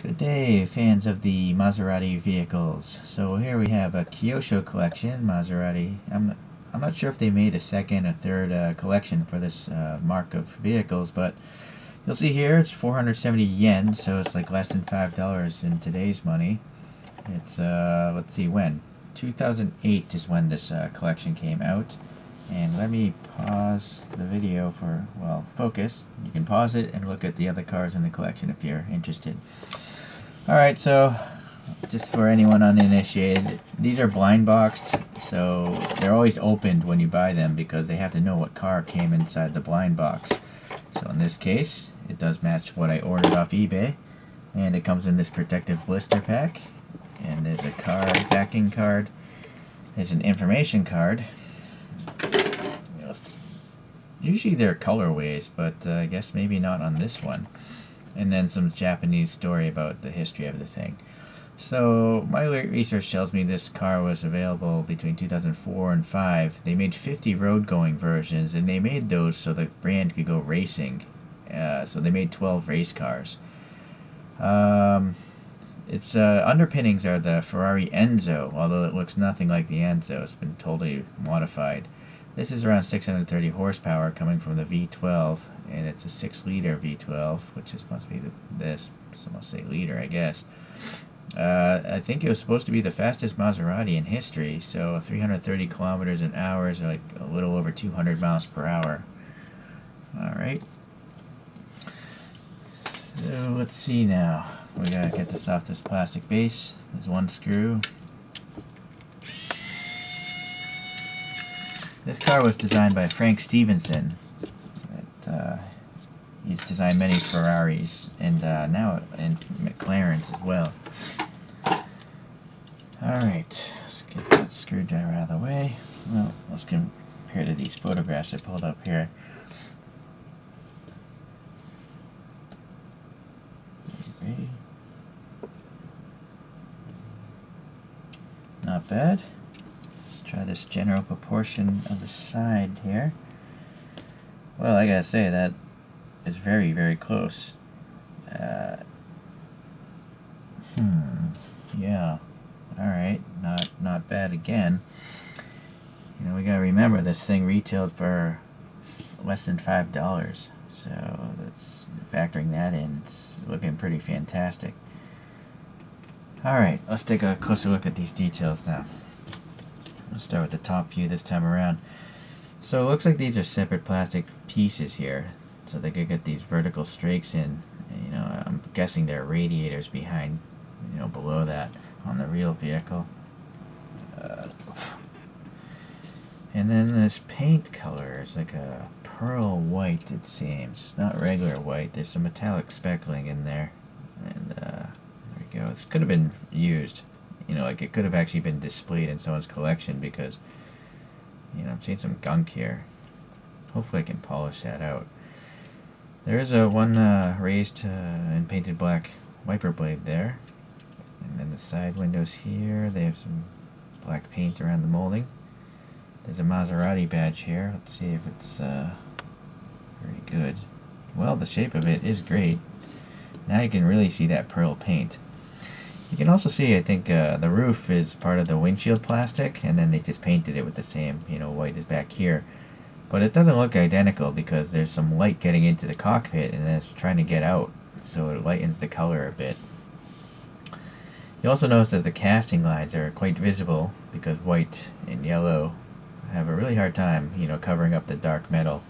Good day, fans of the Maserati vehicles. So here we have a Kyosho collection, Maserati. I'm not sure if they made a second or third collection for this mark of vehicles, but you'll see here it's 470 yen, so it's like less than $5 in today's money. It's let's see when. 2008 is when this collection came out. And let me pause the video for, well, focus. You can pause it and look at the other cars in the collection if you're interested. Alright, so just for anyone uninitiated, these are blind boxed, so they're always opened when you buy them because they have to know what car came inside the blind box. So in this case, it does match what I ordered off eBay, and it comes in this protective blister pack, and there's a card, backing card, there's an information card. Usually they're colorways, but I guess maybe not on this one. And then some Japanese story about the history of the thing. So my research tells me this car was available between 2004 and 5. They made 50 road-going versions, and they made those so the brand could go racing. So they made 12 race cars. Its underpinnings are the Ferrari Enzo, although it looks nothing like the Enzo. It's been totally modified. This is around 630 horsepower coming from the V12, and it's a 6-liter V12, which must be this, so must say liter, I guess. I think it was supposed to be the fastest Maserati in history, so 330 kilometers an hour is like a little over 200 miles per hour. Alright. So let's see now. We gotta get this off this plastic base. There's one screw. This car was designed by Frank Stevenson. He's designed many Ferraris and now in McLarens as well. Alright, let's get that screwdriver out of the way. Well, let's compare to these photographs I pulled up here. Ready? Not bad. Try this general proportion of the side here. Well, I gotta say that is very, very close. Yeah. Alright, not bad again. You know, we gotta remember this thing retailed for less than $5. So that's factoring that in, it's looking pretty fantastic. Alright, let's take a closer look at these details now. Let's start with the top view this time around. So it looks like these are separate plastic pieces here, so they could get these vertical strakes in. You know, I'm guessing there are radiators behind, you know, below that on the real vehicle. And then this paint color is like a pearl white, it seems. It's not regular white. There's some metallic speckling in there, and there we go. This could have been used. You know, like it could have actually been displayed in someone's collection because, you know, I'm seeing some gunk here. Hopefully I can polish that out. There is one raised and painted black wiper blade there. And then the side windows here, they have some black paint around the molding. There's a Maserati badge here. Let's see if it's very good. Well, the shape of it is great. Now you can really see that pearl paint. You can also see, I think, the roof is part of the windshield plastic, and then they just painted it with the same, you know, white as back here. But it doesn't look identical because there's some light getting into the cockpit, and then it's trying to get out, so it lightens the color a bit. You also notice that the casting lines are quite visible because white and yellow have a really hard time, you know, covering up the dark metal.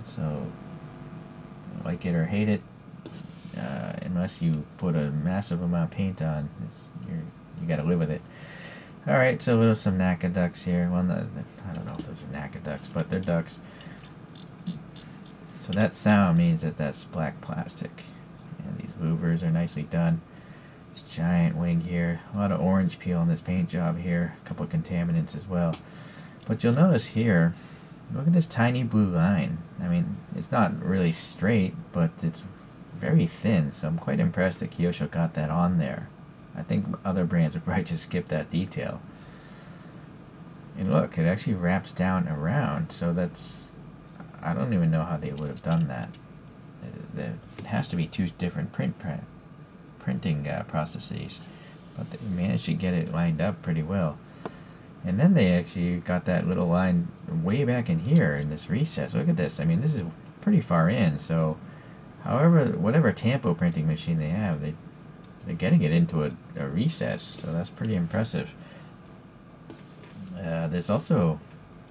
So, like it or hate it, unless you put a massive amount of paint on, you gotta live with it. Alright, so there's some NACA ducts here. Well, I don't know if those are NACA ducts, but they're ducts. So that sound means that that's black plastic. And these louvers are nicely done. This giant wing here. A lot of orange peel on this paint job here. A couple of contaminants as well. But you'll notice here, look at this tiny blue line. I mean, it's not really straight, but it's very thin, so I'm quite impressed that Kyosho got that on there. I think other brands would probably just skip that detail. And look, it actually wraps down around, so that's... I don't even know how they would have done that. It has to be two different printing processes, but they managed to get it lined up pretty well. And then they actually got that little line way back in here in this recess. Look at this. I mean, this is pretty far in. So, however, whatever tampo printing machine they have, they're getting it into a recess. So that's pretty impressive. There's also,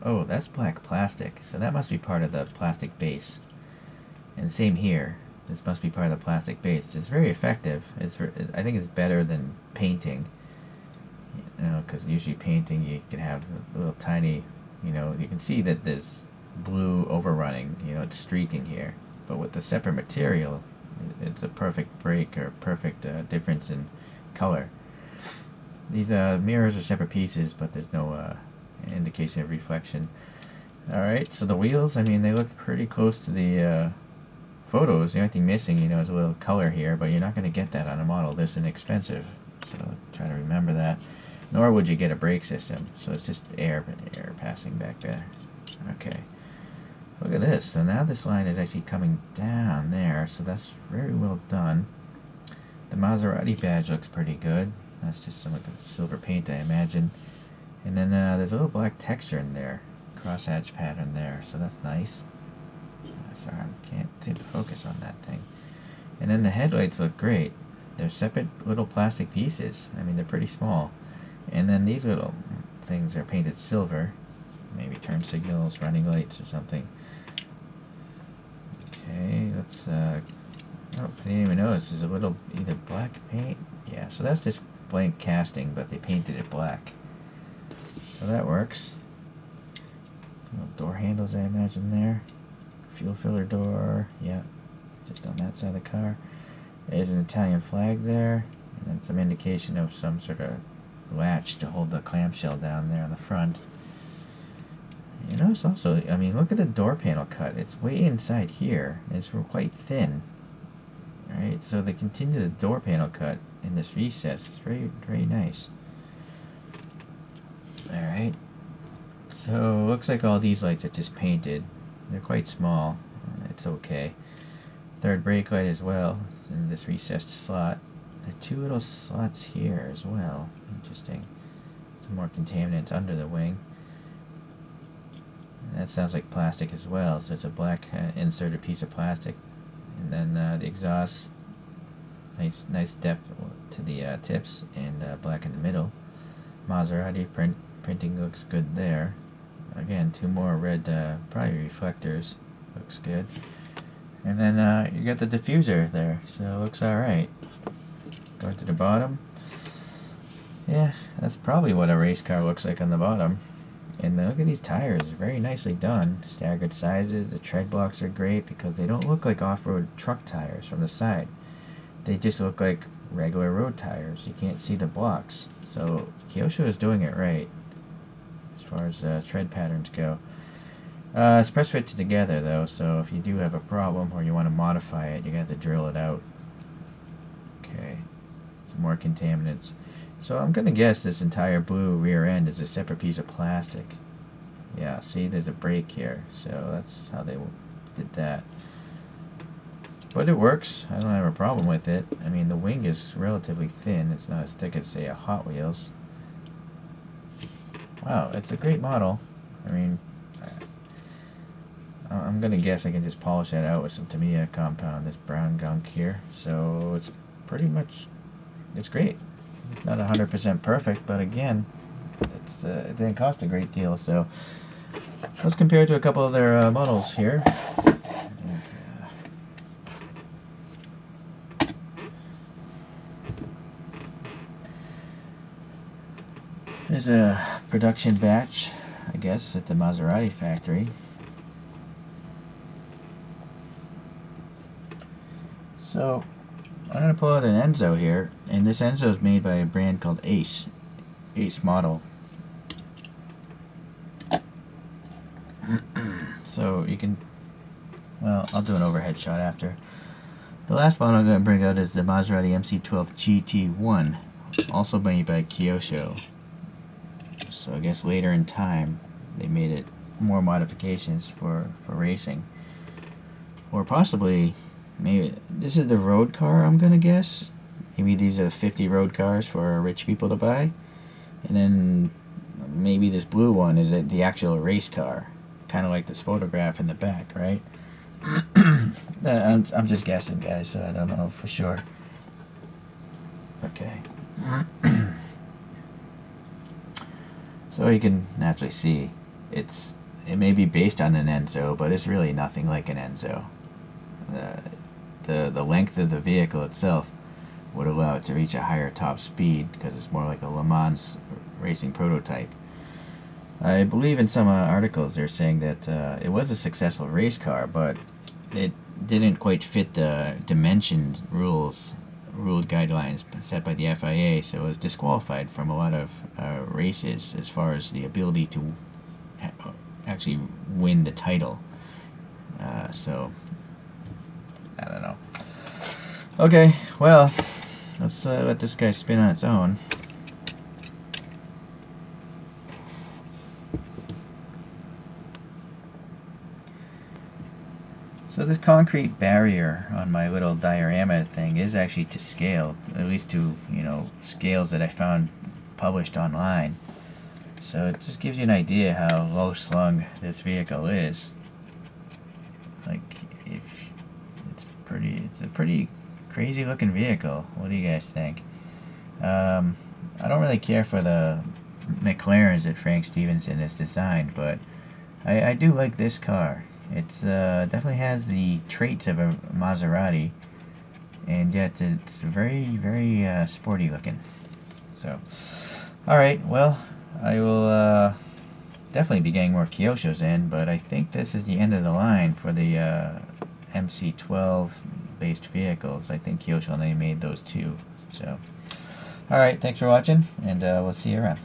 oh, that's black plastic. So that must be part of the plastic base. And same here. This must be part of the plastic base. It's very effective. I think it's better than painting. You know, because usually painting you can have a little tiny, you know, you can see that there's blue overrunning, you know, it's streaking here. But with the separate material, it's a perfect break or perfect difference in color. These mirrors are separate pieces, but there's no indication of reflection. Alright, so the wheels, I mean, they look pretty close to the photos. The only thing missing, you know, is a little color here, but you're not going to get that on a model this inexpensive. So try to remember that. Nor would you get a brake system. So it's just air passing back there. Okay. Look at this. So now this line is actually coming down there. So that's very well done. The Maserati badge looks pretty good. That's just some like a silver paint, I imagine. And then there's a little black texture in there. Crosshatch pattern there. So that's nice. Sorry, I can't seem to focus on that thing. And then the headlights look great. They're separate little plastic pieces. I mean, they're pretty small. And then these little things are painted silver. Maybe turn signals, running lights, or something. Okay, let's, oh, I didn't even notice. There's a little, either black paint. Yeah, so that's just blank casting, but they painted it black. So that works. Little door handles, I imagine, there. Fuel filler door, yeah, just on that side of the car. There's an Italian flag there, and then some indication of some sort of latch to hold the clamshell down there on the front. You notice also, I mean, look at the door panel cut. It's way inside here. It's quite thin. Alright, so they continue the door panel cut in this recess. It's very, very nice. Alright, so looks like all these lights are just painted. They're quite small. It's okay. Third brake light as well in this recessed slot. There are two little slots here as well. Interesting. Some more contaminants under the wing. And that sounds like plastic as well. So it's a black inserted piece of plastic. And then the exhaust, nice depth to the tips, and black in the middle. Maserati printing looks good there. Again, two more red, probably reflectors. Looks good. And then you got the diffuser there, so it looks alright. Going to the bottom. Yeah, that's probably what a race car looks like on the bottom. And look at these tires, very nicely done. Staggered sizes, the tread blocks are great because they don't look like off-road truck tires from the side. They just look like regular road tires. You can't see the blocks. So Kyosho is doing it right as far as tread patterns go. It's press fitted together though, so if you do have a problem or you want to modify it, you have to drill it out. Okay, some more contaminants. So I'm gonna guess this entire blue rear end is a separate piece of plastic. Yeah, see, there's a break here, so that's how they did that. But it works. I don't have a problem with it. I mean, the wing is relatively thin. It's not as thick as, say, a Hot Wheels. Wow, it's a great model. I mean, I'm gonna guess I can just polish that out with some Tamiya compound, this brown gunk here. So it's pretty much, it's great. It's not 100% perfect, but again, it didn't cost a great deal. So let's compare it to a couple of their models here. And, there's a production batch, I guess, at the Maserati factory. So I'm going to pull out an Enzo here, and this Enzo is made by a brand called Ace Model. So you can, well, I'll do an overhead shot after. The last model I'm going to bring out is the Maserati Mc12 Gt1, also made by Kyosho. So I guess later in time they made it more modifications for racing, or possibly maybe this is the road car, I'm gonna guess. Maybe these are 50 road cars for rich people to buy. And then maybe this blue one is the actual race car. Kind of like this photograph in the back, right? I'm just guessing, guys, so I don't know for sure. Okay. So you can naturally see it may be based on an Enzo, but it's really nothing like an Enzo. The length of the vehicle itself would allow it to reach a higher top speed because it's more like a Le Mans racing prototype. I believe in some articles they're saying that it was a successful race car, but it didn't quite fit the dimensions ruled guidelines set by the FIA, so it was disqualified from a lot of races as far as the ability to actually win the title. So I don't know. Okay, well, let's let this guy spin on its own. So this concrete barrier on my little diorama thing is actually to scale, at least to, scales that I found published online. So it just gives you an idea how low slung this vehicle is. Like, it's a pretty crazy looking vehicle. What do you guys think? I don't really care for the McLarens that Frank Stevenson has designed, but I do like this car. It's definitely has the traits of a Maserati, and yet it's very, very sporty looking. So, alright, well, I will definitely be getting more Kyoshos in, but I think this is the end of the line for the MC12 based vehicles. I think Kyosho only made those two. So, alright, thanks for watching, and we'll see you around.